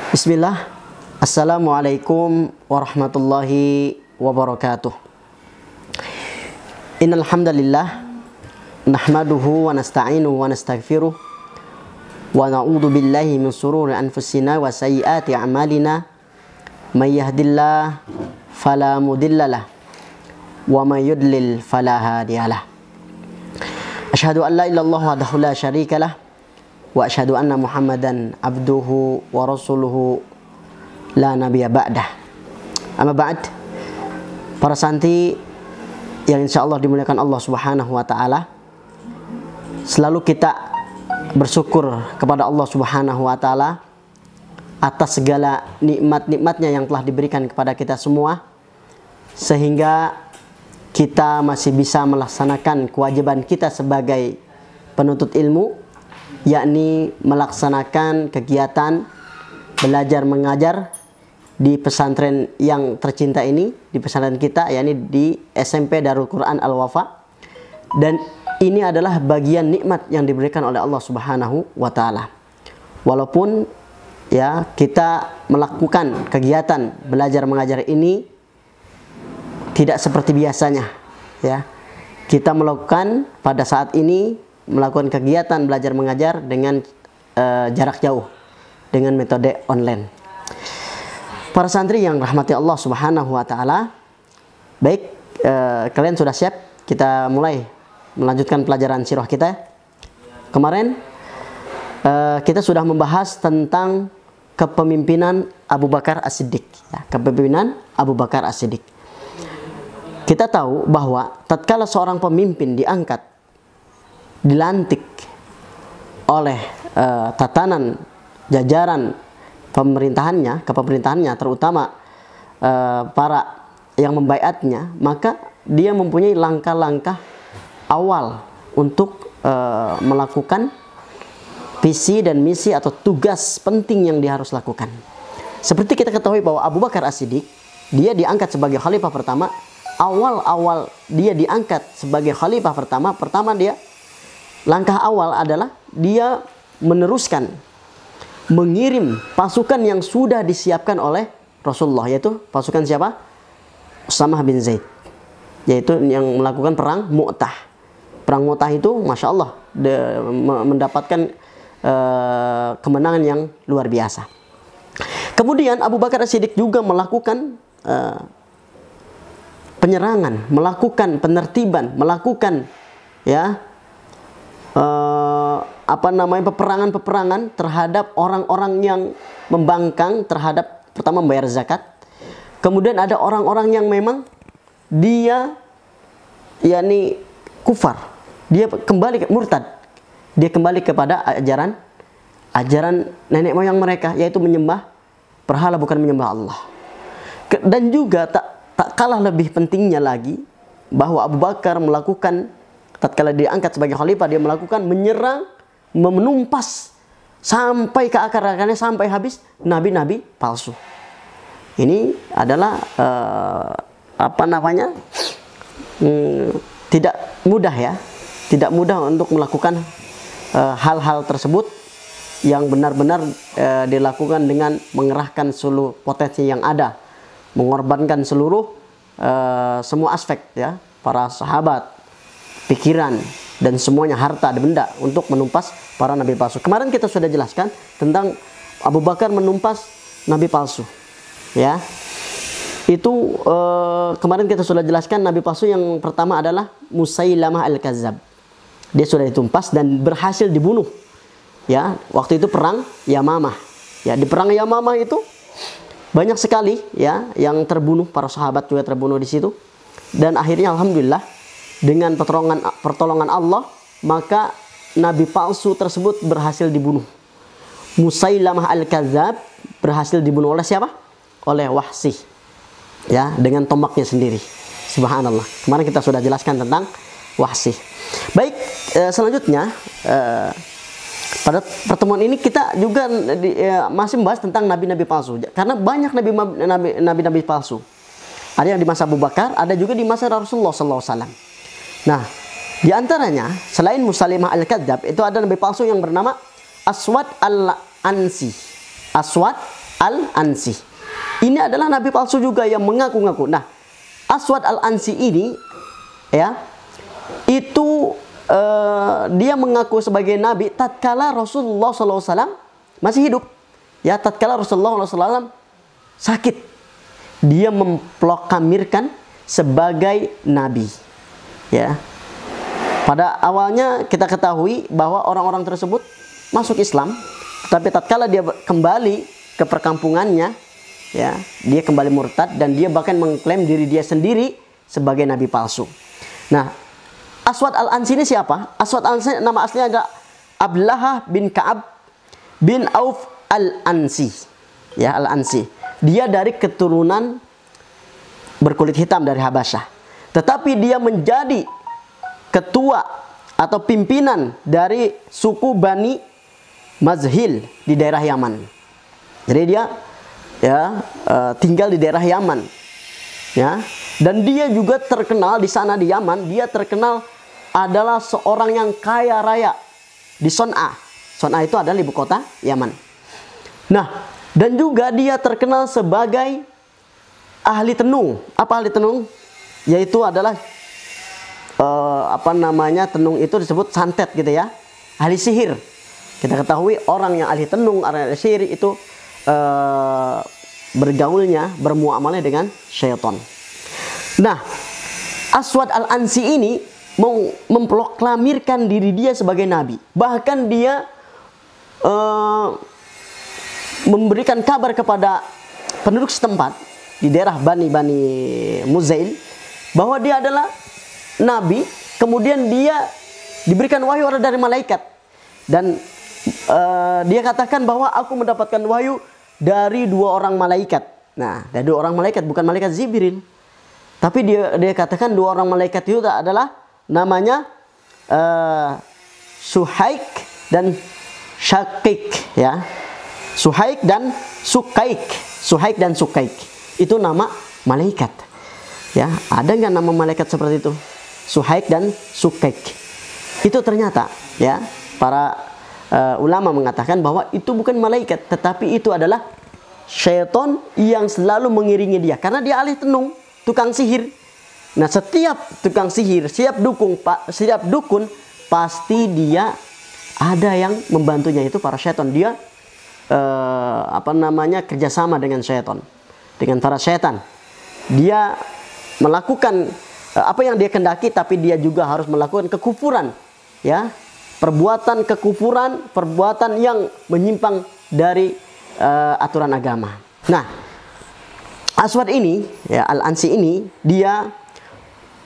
Bismillah. Assalamualaikum warahmatullahi wabarakatuh. Innal hamdalillah nahmaduhu wa nasta'inuhu wa nastaghfiruh wa na'udzu billahi min shururi anfusina wa sayyiati a'malina. May yahdihillahu fala mudhillalah wa may yudlil fala hadiyalah. Asyhadu an la ilaha illallah wahdahu la syarikalah wa asyhadu anna Muhammadan abduhu wa rasuluhu la nabiyya ba'dah. Amma ba'd. Para santri yang insyaallah dimuliakan Allah Subhanahu wa taala, selalu kita bersyukur kepada Allah Subhanahu wa taala atas segala nikmat-nikmatnya yang telah diberikan kepada kita semua, sehingga kita masih bisa melaksanakan kewajiban kita sebagai penuntut ilmu, yakni melaksanakan kegiatan belajar mengajar di pesantren yang tercinta ini, di pesantren kita, yakni di SMP Darul Quran Al-Wafa. Dan ini adalah bagian nikmat yang diberikan oleh Allah Subhanahu wa taala. Walaupun ya kita melakukan kegiatan belajar mengajar ini tidak seperti biasanya, ya. Kita melakukan pada saat ini melakukan kegiatan belajar mengajar dengan jarak jauh, dengan metode online. Para santri yang rahmati Allah Subhanahu wa taala, baik, kalian sudah siap? Kita mulai melanjutkan pelajaran sirah kita. Kemarin kita sudah membahas tentang kepemimpinan Abu Bakar As-Siddiq, ya, kepemimpinan Abu Bakar As-Siddiq. Kita tahu bahwa tatkala seorang pemimpin diangkat, dilantik oleh tatanan jajaran kepemerintahannya, terutama para yang membaiatnya, maka dia mempunyai langkah-langkah awal untuk melakukan visi dan misi atau tugas penting yang dia harus lakukan. Seperti kita ketahui bahwa Abu Bakar As-Siddiq, dia diangkat sebagai khalifah pertama. Awal-awal dia diangkat sebagai khalifah pertama dia langkah awal adalah dia meneruskan, mengirim pasukan yang sudah disiapkan oleh Rasulullah, yaitu pasukan siapa? Usamah bin Zaid, yaitu yang melakukan perang Mu'tah. Perang Mu'tah itu Masya Allah mendapatkan kemenangan yang luar biasa. Kemudian Abu Bakar As-Siddiq juga melakukan penyerangan, melakukan penertiban, melakukan peperangan terhadap orang-orang yang membangkang terhadap, pertama, membayar zakat. Kemudian ada orang-orang yang memang dia yakni kufar, dia kembali ke murtad, dia kembali kepada ajaran nenek moyang mereka, yaitu menyembah berhala bukan menyembah Allah. Dan juga tak kalah lebih pentingnya lagi bahwa Abu Bakar melakukan, tatkala dia diangkat sebagai khalifah, dia melakukan menyerang, menumpas sampai ke akar-akarnya, sampai habis nabi-nabi palsu. Ini adalah tidak mudah, ya, tidak mudah untuk melakukan hal-hal tersebut yang benar-benar dilakukan dengan mengerahkan seluruh potensi yang ada, mengorbankan seluruh semua aspek, ya, para sahabat, pikiran, dan semuanya, harta dan benda, untuk menumpas para nabi palsu. Kemarin kita sudah jelaskan tentang Abu Bakar menumpas nabi palsu, ya. Itu kemarin kita sudah jelaskan nabi palsu yang pertama adalah Musailamah Al-Kazzab. Dia sudah ditumpas dan berhasil dibunuh, ya. Waktu itu perang Yamamah, ya. Di perang Yamamah itu banyak sekali, ya, yang terbunuh, para sahabat juga terbunuh di situ. Dan akhirnya alhamdulillah dengan pertolongan Allah, maka nabi palsu tersebut berhasil dibunuh. Musailamah Al-Kazzab berhasil dibunuh oleh siapa? Oleh Wahsy, ya, dengan tombaknya sendiri. Subhanallah. Kemarin kita sudah jelaskan tentang Wahsy. Baik, selanjutnya pada pertemuan ini kita juga masih membahas tentang nabi-nabi palsu, karena banyak nabi-nabi palsu. Ada yang di masa Abu Bakar, ada juga di masa Rasulullah SAW. Nah, di antaranya selain Musailamah Al-Kadzdzab, itu ada nabi palsu yang bernama Aswad Al-Ansi. Aswad Al-Ansi. Ini adalah nabi palsu juga yang mengaku-ngaku. Nah, Aswad Al-Ansi ini ya, itu dia mengaku sebagai nabi tatkala Rasulullah SAW masih hidup. Ya, tatkala Rasulullah SAW sakit, dia memproklamirkan sebagai nabi. Ya, pada awalnya kita ketahui bahwa orang-orang tersebut masuk Islam, tapi tatkala dia kembali ke perkampungannya, ya, dia kembali murtad dan dia bahkan mengklaim diri dia sendiri sebagai nabi palsu. Nah, Aswad Al-Ansi ini siapa? Aswad Al-Ansi nama aslinya adalah Abdullah bin Ka'ab bin Auf Al-Ansi. Ya, Al-Ansi. Dia dari keturunan berkulit hitam dari Habasyah. Tetapi dia menjadi ketua atau pimpinan dari suku Bani Mazhil di daerah Yaman. Jadi dia ya tinggal di daerah Yaman. Ya, dan dia juga terkenal di sana di Yaman, dia terkenal adalah seorang yang kaya raya di Son'a. Son'a itu adalah ibu kota Yaman. Nah, dan juga dia terkenal sebagai ahli tenung. Apa ahli tenung? Yaitu adalah tenung itu disebut santet gitu ya. Ahli sihir. Kita ketahui orang yang ahli tenung, ahli sihir itu bergaulnya, bermuamalnya dengan syaitan. Nah, Aswad Al-Ansi ini memproklamirkan diri dia sebagai nabi. Bahkan dia memberikan kabar kepada penduduk setempat di daerah Bani Muzail bahwa dia adalah nabi. Kemudian dia diberikan wahyu dari malaikat, dan dia katakan bahwa aku mendapatkan wahyu dari 2 orang malaikat. Nah, dari 2 orang malaikat, bukan malaikat Jibril, tapi dia katakan 2 orang malaikat itu adalah namanya Suhaik dan Syakik, ya. Suhaik dan Sukaik. Suhaik dan Sukaik itu nama malaikat. Ya, ada nggak nama malaikat seperti itu? Suhaik dan Sukaik. Itu ternyata ya para ulama mengatakan bahwa itu bukan malaikat, tetapi itu adalah syaitan yang selalu mengiringi dia, karena dia ahli tenung, tukang sihir. Nah, setiap tukang sihir, setiap dukun pasti dia ada yang membantunya, itu para syaitan. Dia kerjasama dengan syaitan, dengan para syaitan. Dia melakukan apa yang dia kendaki, tapi dia juga harus melakukan kekufuran, ya, perbuatan kekufuran, perbuatan yang menyimpang dari aturan agama. Nah, Aswad ini, ya, Al-Ansi ini, dia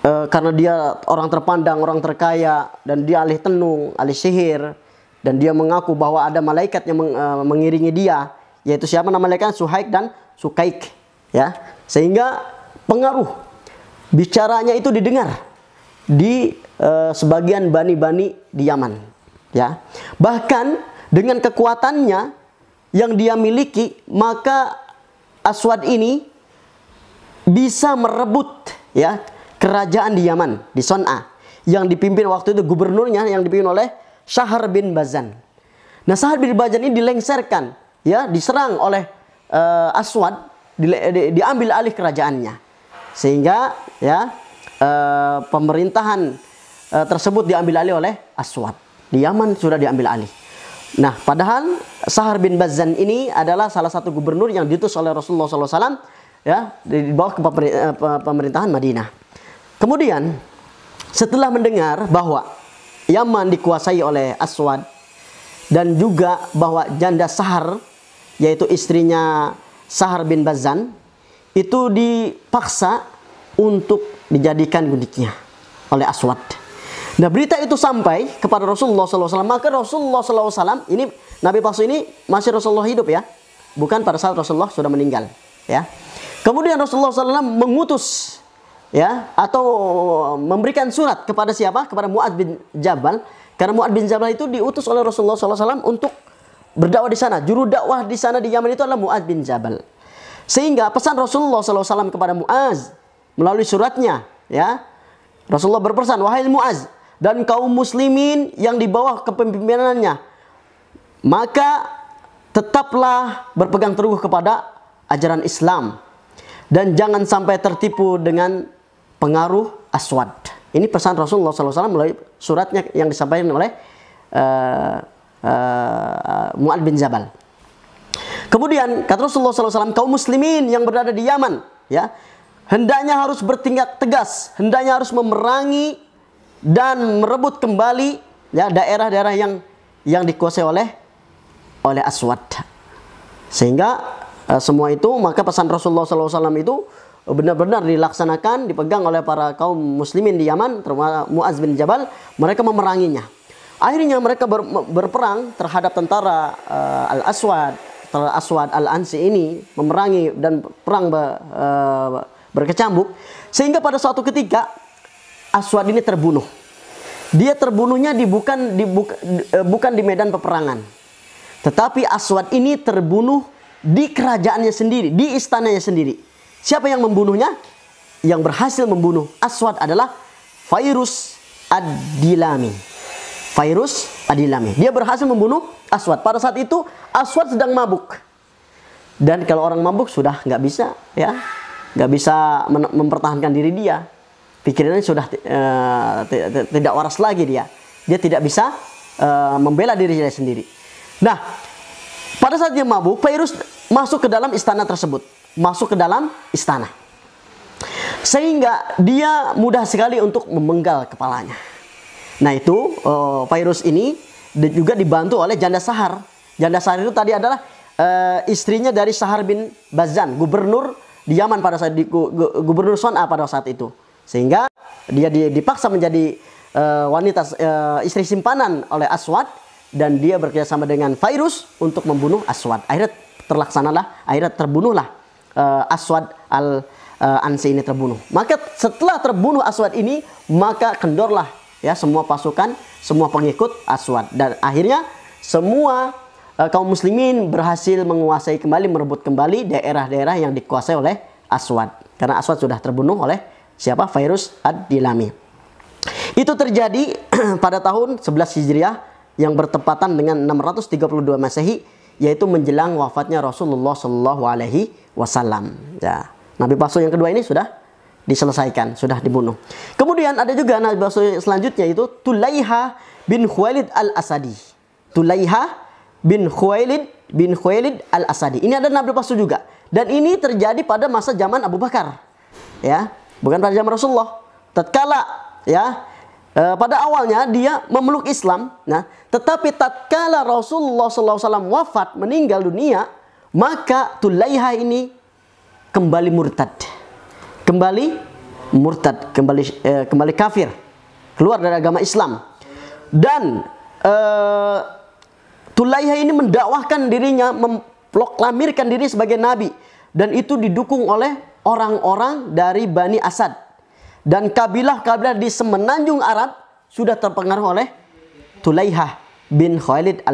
karena dia orang terpandang, orang terkaya, dan dia ahli tenung, ahli sihir, dan dia mengaku bahwa ada malaikat yang mengiringi dia, yaitu siapa nama malaikat? Suhaik dan Sukaik, ya. Sehingga pengaruh bicaranya itu didengar di sebagian bani-bani di Yaman, ya. Bahkan dengan kekuatannya yang dia miliki, maka Aswad ini bisa merebut, ya, kerajaan di Yaman, di Son'a, yang dipimpin waktu itu gubernurnya yang dipimpin oleh Shahr bin Bazan. Nah, Shahr bin Bazan ini dilengserkan, ya, diserang oleh Aswad, diambil alih kerajaannya, sehingga ya pemerintahan tersebut diambil alih oleh Aswad. Di Yaman sudah diambil alih. Nah, padahal Shahr bin Bazan ini adalah salah satu gubernur yang diutus oleh Rasulullah SAW, ya, di bawah pemerintahan Madinah. Kemudian setelah mendengar bahwa Yaman dikuasai oleh Aswad, dan juga bahwa janda Shahr, yaitu istrinya Shahr bin Bazan, itu dipaksa untuk dijadikan gundiknya oleh Aswad. Nah, berita itu sampai kepada Rasulullah SAW. Maka Rasulullah SAW, ini nabi palsu ini masih Rasulullah hidup, ya, bukan pada saat Rasulullah sudah meninggal, ya. Kemudian Rasulullah SAW mengutus, ya, atau memberikan surat kepada siapa? Kepada Mu'adz bin Jabal. Karena Mu'adz bin Jabal itu diutus oleh Rasulullah SAW untuk berdakwah di sana. Juru dakwah di sana di Yaman itu adalah Mu'adz bin Jabal. Sehingga pesan Rasulullah SAW kepada Mu'adz melalui suratnya, ya, Rasulullah berpesan, wahai Mu'adz dan kaum muslimin yang di bawah kepemimpinannya, maka tetaplah berpegang teguh kepada ajaran Islam dan jangan sampai tertipu dengan pengaruh aswad. Ini pesan Rasulullah SAW melalui suratnya yang disampaikan oleh Mu'adz bin Jabal. Kemudian kata Rasulullah SAW, kaum muslimin yang berada di Yaman, ya, hendaknya harus bertindak tegas, hendaknya harus memerangi dan merebut kembali, ya, daerah-daerah yang dikuasai oleh aswad. Sehingga semua itu, maka pesan Rasulullah SAW itu benar-benar dilaksanakan, dipegang oleh para kaum muslimin di Yaman, terutama Mu'adz bin Jabal. Mereka memeranginya. Akhirnya mereka berperang terhadap tentara Al-Aswad Al-Ansi ini, memerangi dan perang berkecambuk, sehingga pada suatu ketika Aswad ini terbunuh. Dia terbunuhnya bukan di medan peperangan, tetapi Aswad ini terbunuh di kerajaannya sendiri, di istananya sendiri. Siapa yang membunuhnya? Yang berhasil membunuh Aswad adalah Fairuz ad-Dilami. Fairuz ad-Dilami. Dia berhasil membunuh Aswad. Pada saat itu Aswad sedang mabuk. Dan kalau orang mabuk sudah nggak bisa, ya, nggak bisa mempertahankan diri dia. Pikirannya sudah tidak waras lagi dia. Dia tidak bisa membela diri dia sendiri. Nah, pada saat dia mabuk, Fairuz masuk ke dalam istana tersebut. Masuk ke dalam istana. Sehingga dia mudah sekali untuk memenggal kepalanya. Nah itu Fairuz ini juga dibantu oleh Janda Sahar. Janda Sahar itu tadi adalah istrinya dari Sahar bin Bazan, gubernur di Yaman pada saat gubernur Son'a pada saat itu. Sehingga dia dipaksa menjadi wanita istri simpanan oleh Aswad, dan dia bekerjasama dengan Fairuz untuk membunuh Aswad. Akhirnya terbunuhlah Aswad Al-Ansi ini terbunuh. Maka setelah terbunuh Aswad ini, maka kendorlah, ya, semua pasukan, semua pengikut Aswad, dan akhirnya semua kaum muslimin berhasil menguasai kembali, merebut kembali daerah-daerah yang dikuasai oleh Aswad, karena Aswad sudah terbunuh oleh siapa? Fairuz ad-Dilami. Itu terjadi pada tahun 11 Hijriah yang bertepatan dengan 632 Masehi, yaitu menjelang wafatnya Rasulullah Shallallahu Alaihi Wasallam. Ya, Nabi palsu yang kedua ini sudah diselesaikan, sudah dibunuh. Kemudian ada juga nabi palsu selanjutnya, itu Tulaiha bin Khuwailid al-Asadi. Tulaiha bin Khuwailid al-Asadi. Ini ada nabi palsu juga. Dan ini terjadi pada masa zaman Abu Bakar. Ya, bukan pada zaman Rasulullah. Tatkala, ya, pada awalnya dia memeluk Islam. Nah, tetapi tatkala Rasulullah SAW wafat, meninggal dunia, maka Tulaiha ini kembali murtad. Kembali kafir, keluar dari agama Islam. Dan Tulaiha ini mendakwahkan dirinya, memproklamirkan diri sebagai nabi, dan itu didukung oleh orang-orang dari Bani Asad. Dan kabilah-kabilah di semenanjung Arab sudah terpengaruh oleh Tulaiha bin Khuwailid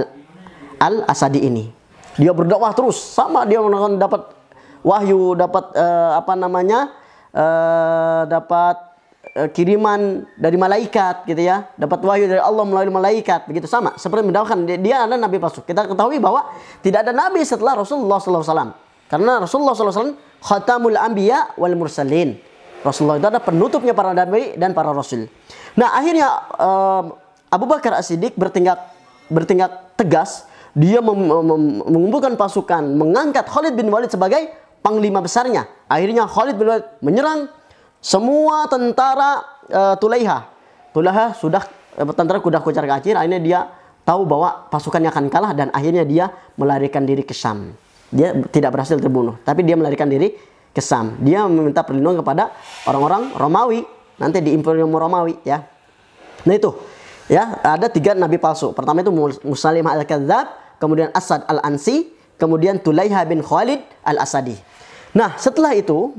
al-Asadi ini. Dia berdakwah terus, sama dia dapat wahyu, dapat dapat kiriman dari malaikat, gitu ya, dapat wahyu dari Allah melalui malaikat, begitu sama seperti mendakwahkan dia adalah nabi palsu. Kita ketahui bahwa tidak ada nabi setelah Rasulullah SAW, karena Rasulullah SAW khatamul anbiya wal mursalin. Rasulullah itu adalah penutupnya para nabi dan para rasul. Nah, akhirnya Abu Bakar As-Siddiq bertindak tegas. Dia mengumpulkan pasukan, mengangkat Khalid bin Walid sebagai panglima besarnya. Akhirnya Khalid bin Walid menyerang semua tentara Tulaiha. Tulaiha sudah tentara kuda kocar kacir. Akhirnya dia tahu bahwa pasukannya akan kalah, dan akhirnya dia melarikan diri ke Syam. Dia tidak berhasil terbunuh, tapi dia melarikan diri ke Syam. Dia meminta perlindungan kepada orang-orang Romawi, nanti di Imperium Romawi, ya. Nah itu, ya, ada 3 nabi palsu. Pertama itu Musailimah al-Kadzdzab, kemudian Asad al-Ansi, kemudian Tulaiha bin Khuwailid al-Asadi. Nah, setelah itu,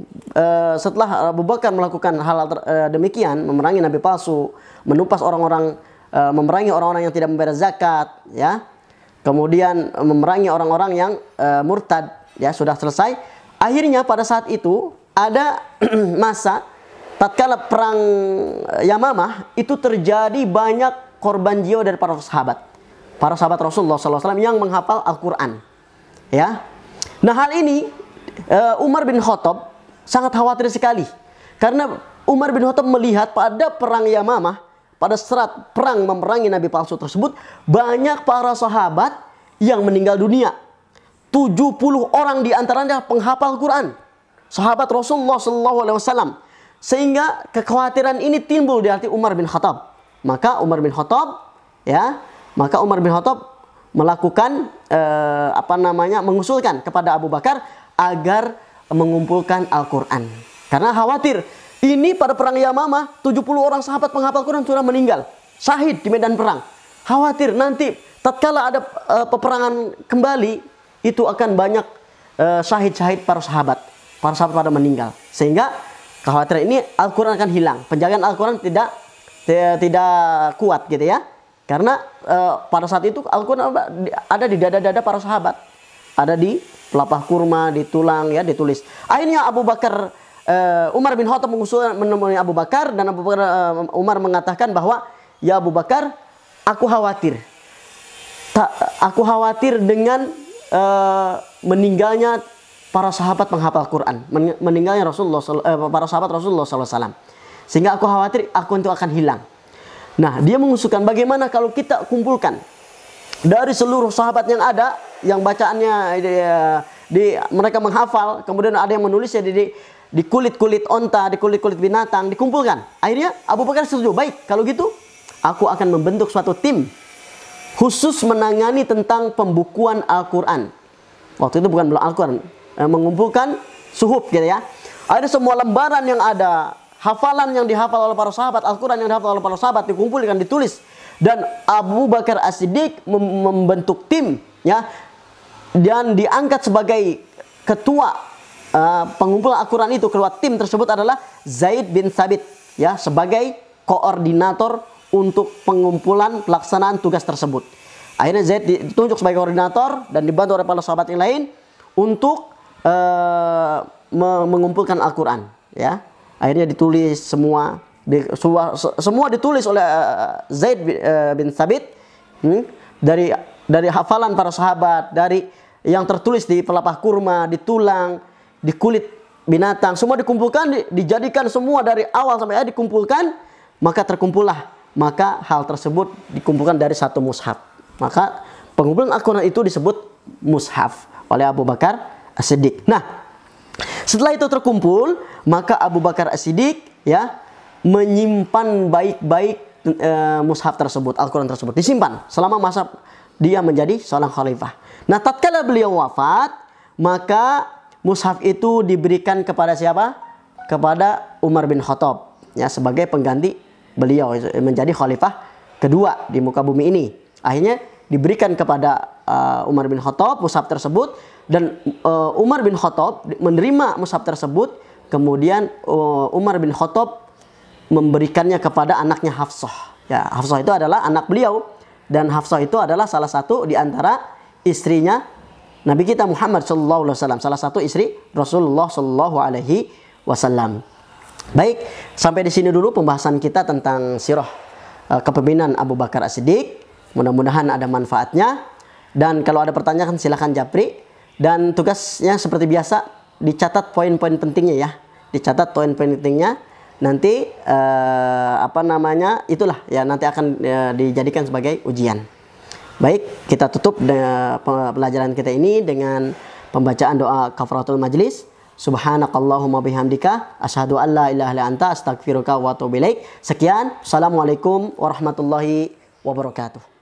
setelah Abu Bakar melakukan hal demikian, memerangi nabi palsu, menumpas orang-orang, memerangi orang-orang yang tidak membayar zakat, ya, kemudian memerangi orang-orang yang murtad, ya, sudah selesai. Akhirnya pada saat itu ada masa tatkala perang Yamamah, itu terjadi banyak korban jiwa dari para sahabat Rasulullah SAW yang menghafal Al-Quran. Ya. Nah, hal ini Umar bin Khattab sangat khawatir sekali. Karena Umar bin Khattab melihat pada perang Yamamah, pada serat perang memerangi nabi palsu tersebut, banyak para sahabat yang meninggal dunia. 70 orang di antaranya penghafal Quran, sahabat Rasulullah SAW. Sehingga kekhawatiran ini timbul di hati Umar bin Khattab. Maka Umar bin Khattab melakukan mengusulkan kepada Abu Bakar agar mengumpulkan Al-Quran. Karena khawatir ini pada perang Yamamah 70 orang sahabat penghafal Quran sudah meninggal, syahid di medan perang. Khawatir nanti tatkala ada peperangan kembali, itu akan banyak syahid-syahid para sahabat pada meninggal. Sehingga kekhawatiran ini Al-Quran akan hilang, penjagaan Al-Quran tidak kuat gitu ya. Karena pada saat itu Al-Quran ada di dada-dada para sahabat, ada di pelapah kurma, di tulang ya, ditulis. Akhirnya Umar bin Khattab menemui Abu Bakar, dan Umar mengatakan bahwa, ya Abu Bakar, aku khawatir dengan meninggalnya para sahabat penghafal Quran, meninggalnya para sahabat Rasulullah SAW, sehingga aku khawatir itu akan hilang. Nah, dia mengusulkan bagaimana kalau kita kumpulkan dari seluruh sahabat yang ada, yang bacaannya mereka menghafal, kemudian ada yang menulisnya di kulit-kulit onta, di kulit-kulit binatang, dikumpulkan. Akhirnya Abu Bakar setuju, baik kalau gitu aku akan membentuk suatu tim khusus menangani tentang pembukuan Al-Quran. Waktu itu bukan Al-Quran, mengumpulkan suhuf gitu ya. Ada semua lembaran yang ada, hafalan yang dihafal oleh para sahabat, Al-Quran yang dihafal oleh para sahabat, dikumpulkan, ditulis. Dan Abu Bakar As-Siddiq membentuk tim ya, dan diangkat sebagai ketua pengumpulan Al-Quran itu. Ketua tim tersebut adalah Zaid bin Thabit ya, sebagai koordinator untuk pengumpulan pelaksanaan tugas tersebut. Akhirnya Zaid ditunjuk sebagai koordinator dan dibantu oleh para sahabat yang lain untuk mengumpulkan Al-Quran ya. Akhirnya ditulis semua ditulis oleh Zaid bin Thabit, dari hafalan para sahabat, dari yang tertulis di pelapah kurma, di tulang, di kulit binatang, semua dikumpulkan, dijadikan semua dari awal sampai akhir dikumpulkan, maka hal tersebut dikumpulkan dari satu mushaf. Maka pengumpulan Al-Quran itu disebut mushaf oleh Abu Bakar As-Siddiq. Nah, setelah itu terkumpul, maka Abu Bakar As-Siddiq ya menyimpan baik-baik mushaf tersebut, Al-Quran tersebut disimpan selama masa dia menjadi seorang khalifah. Nah, tatkala beliau wafat, maka mushaf itu diberikan kepada siapa? Kepada Umar bin Khattab ya, sebagai pengganti beliau menjadi khalifah kedua di muka bumi ini. Akhirnya diberikan kepada Umar bin Khattab mushaf tersebut, dan Umar bin Khattab menerima mushaf tersebut. Kemudian Umar bin Khattab memberikannya kepada anaknya Hafsah. Ya, Hafsah itu adalah anak beliau, dan Hafsah itu adalah salah satu di antara istrinya Nabi kita Muhammad SAW, salah satu istri Rasulullah SAW. Baik, sampai di sini dulu pembahasan kita tentang sirah kepemimpinan Abu Bakar As-Siddiq. Mudah-mudahan ada manfaatnya, dan kalau ada pertanyaan silahkan japri, dan tugasnya seperti biasa dicatat poin-poin pentingnya ya, dicatat poin-poin pentingnya. Nanti itulah ya, nanti akan dijadikan sebagai ujian. Baik, kita tutup pelajaran kita ini dengan pembacaan doa kafaratul majlis. Subhanakallahumma bihamdika asyhadu an la ilaha illa anta astaghfiruka wa atubu ilaik. Sekian, assalamualaikum warahmatullahi wabarakatuh.